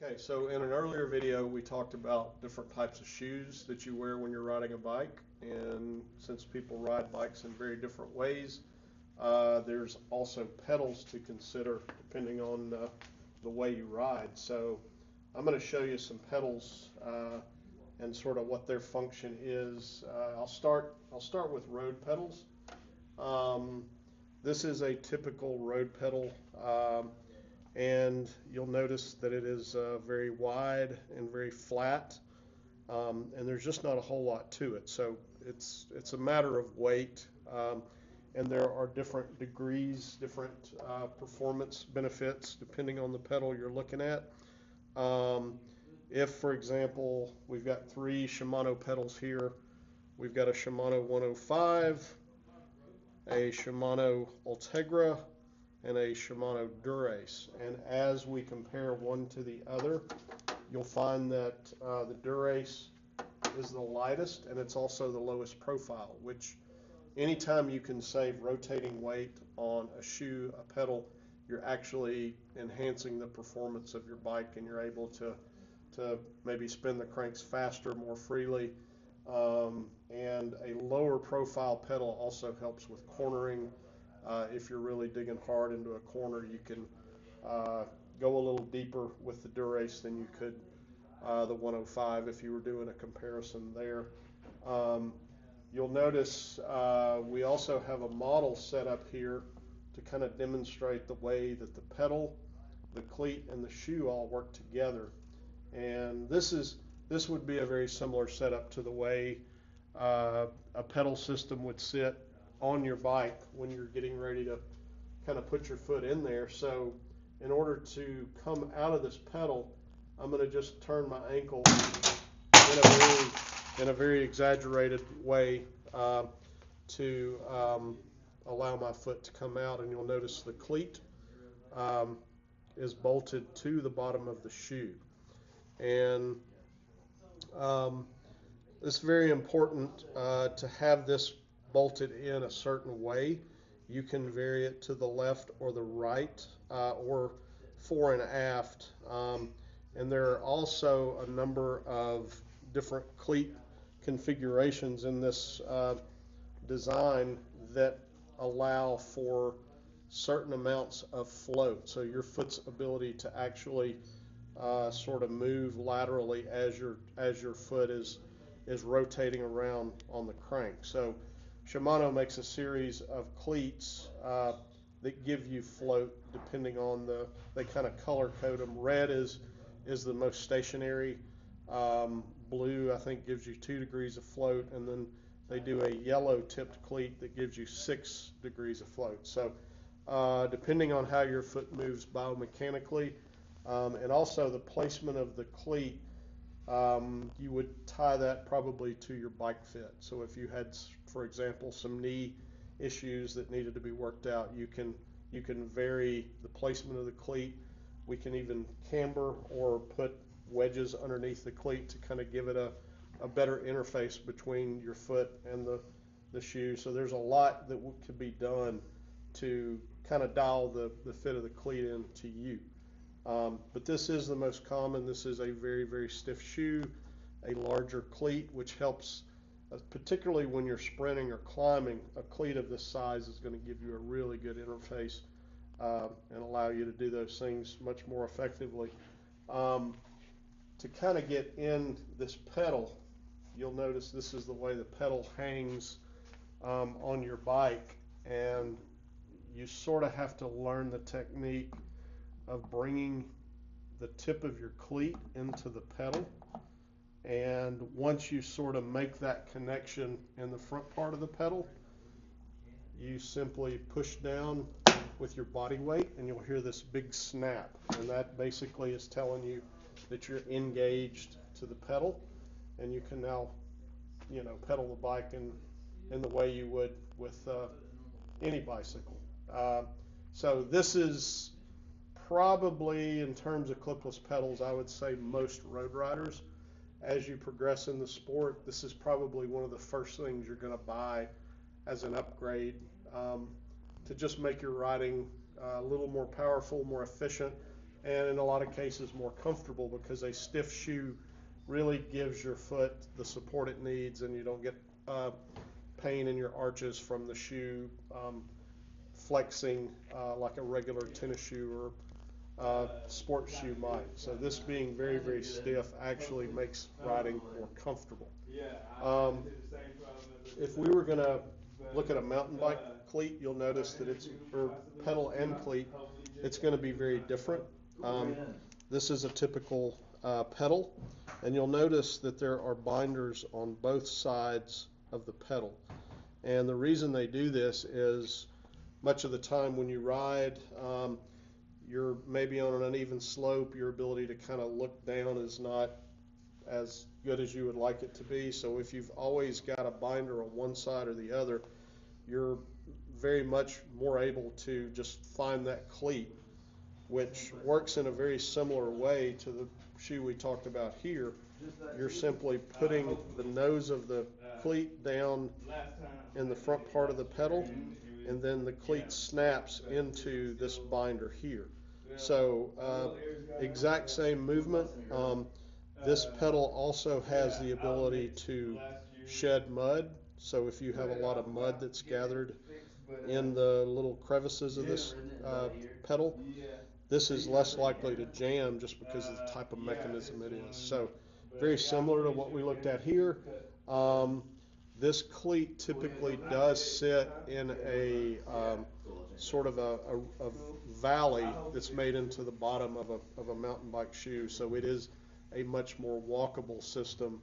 Okay, so in an earlier video, we talked about different types of shoes that you wear when you're riding a bike. And since people ride bikes in very different ways, there's also pedals to consider depending on the way you ride. So I'm going to show you some pedals and sort of what their function is. I'll start with road pedals. This is a typical road pedal. And you'll notice that it is very wide and very flat, and there's just not a whole lot to it. So it's a matter of weight, and there are different degrees, different performance benefits depending on the pedal you're looking at. If, for example, we've got three Shimano pedals here, we've got a Shimano 105, a Shimano Ultegra, and a Shimano Dura-Ace. And as we compare one to the other, you'll find that the Dura-Ace is the lightest and it's also the lowest profile, which anytime you can save rotating weight on a shoe, a pedal, you're actually enhancing the performance of your bike, and you're able to maybe spin the cranks faster, more freely. And a lower profile pedal also helps with cornering. If you're really digging hard into a corner, you can go a little deeper with the Dura-Ace than you could the 105 if you were doing a comparison there. You'll notice we also have a model set up here to kind of demonstrate the way that the pedal, the cleat, and the shoe all work together. And this would be a very similar setup to the way a pedal system would sit on your bike when you're getting ready to kind of put your foot in there. So in order to come out of this pedal, I'm going to just turn my ankle in a very exaggerated way to allow my foot to come out, and you'll notice the cleat is bolted to the bottom of the shoe. And it's very important to have this bolted in a certain way. You can vary it to the left or the right, or fore and aft. And there are also a number of different cleat configurations in this design that allow for certain amounts of float. So your foot's ability to actually sort of move laterally as your foot is rotating around on the crank. So Shimano makes a series of cleats that give you float depending on they kind of color code them. Red is the most stationary. Blue, I think, gives you 2 degrees of float, and then they do a yellow tipped cleat that gives you 6 degrees of float. So depending on how your foot moves biomechanically, and also the placement of the cleat, you would tie that probably to your bike fit. So if you had, for example, some knee issues that needed to be worked out, you can vary the placement of the cleat. We can even camber or put wedges underneath the cleat to kind of give it a better interface between your foot and the shoe. So there's a lot that could be done to kind of dial the fit of the cleat in to you. But this is the most common. This is a very, very stiff shoe, a larger cleat, which helps, particularly when you're sprinting or climbing. A cleat of this size is going to give you a really good interface and allow you to do those things much more effectively. To kind of get in this pedal, you'll notice this is the way the pedal hangs on your bike, and you sort of have to learn the technique of bringing the tip of your cleat into the pedal. And once you sort of make that connection in the front part of the pedal, you simply push down with your body weight, and you'll hear this big snap. And that basically is telling you that you're engaged to the pedal, and you can now, pedal the bike in the way you would with any bicycle. So this is probably, in terms of clipless pedals, I would say most road riders, as you progress in the sport, this is probably one of the first things you're going to buy as an upgrade to just make your riding a little more powerful, more efficient, and in a lot of cases more comfortable, because a stiff shoe really gives your foot the support it needs, and you don't get pain in your arches from the shoe flexing like a regular tennis shoe or sports shoe might. So this being very, very stiff actually makes riding more comfortable. Um, if we were going to look at a mountain bike cleat, you'll notice that it's, or pedal and cleat, it's going to be very different. This is a typical pedal, and you'll notice that there are binders on both sides of the pedal. And the reason they do this is much of the time when you ride, you're maybe on an uneven slope, your ability to kind of look down is not as good as you would like it to be. So if you've always got a binder on one side or the other, you're very much more able to just find that cleat, which works in a very similar way to the shoe we talked about here. You're simply putting the nose of the cleat down in the front part of the pedal, and then the cleat snaps into this binder here. So exact same movement. This pedal also has the ability to shed mud. So if you have a lot of mud that's gathered in the little crevices of this pedal, this is less likely to jam just because of the type of mechanism it is. So very similar to what we looked at here. This cleat typically does sit in a sort of a valley that's made into the bottom of a mountain bike shoe. So it is a much more walkable system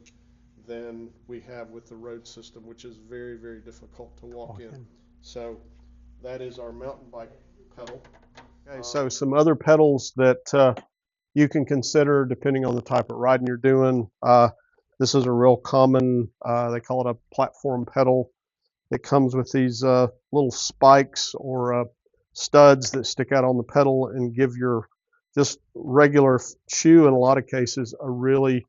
than we have with the road system, which is very, very difficult to walk in. So that is our mountain bike pedal. Okay, so some other pedals that you can consider depending on the type of riding you're doing. This is a real common, they call it a platform pedal. It comes with these little spikes or studs that stick out on the pedal and give your just regular shoe, in a lot of cases, a really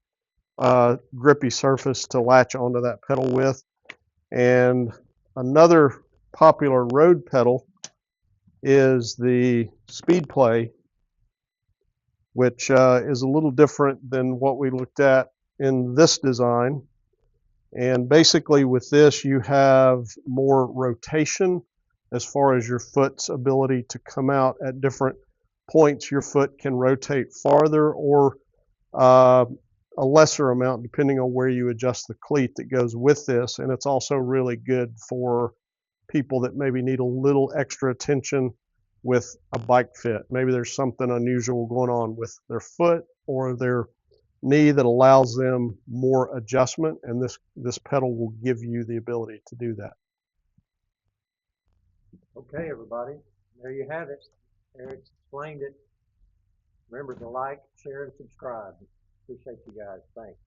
grippy surface to latch onto that pedal with. And another popular road pedal is the Speed Play, which is a little different than what we looked at in this design. And basically with this, you have more rotation as far as your foot's ability to come out at different points. Your foot can rotate farther or a lesser amount depending on where you adjust the cleat that goes with this. And it's also really good for people that maybe need a little extra attention with a bike fit. Maybe there's something unusual going on with their foot or their knee that allows them more adjustment, and this pedal will give you the ability to do that. Okay, everybody, there you have it. Eric explained it. Remember to like, share, and subscribe. Appreciate you guys. Thanks.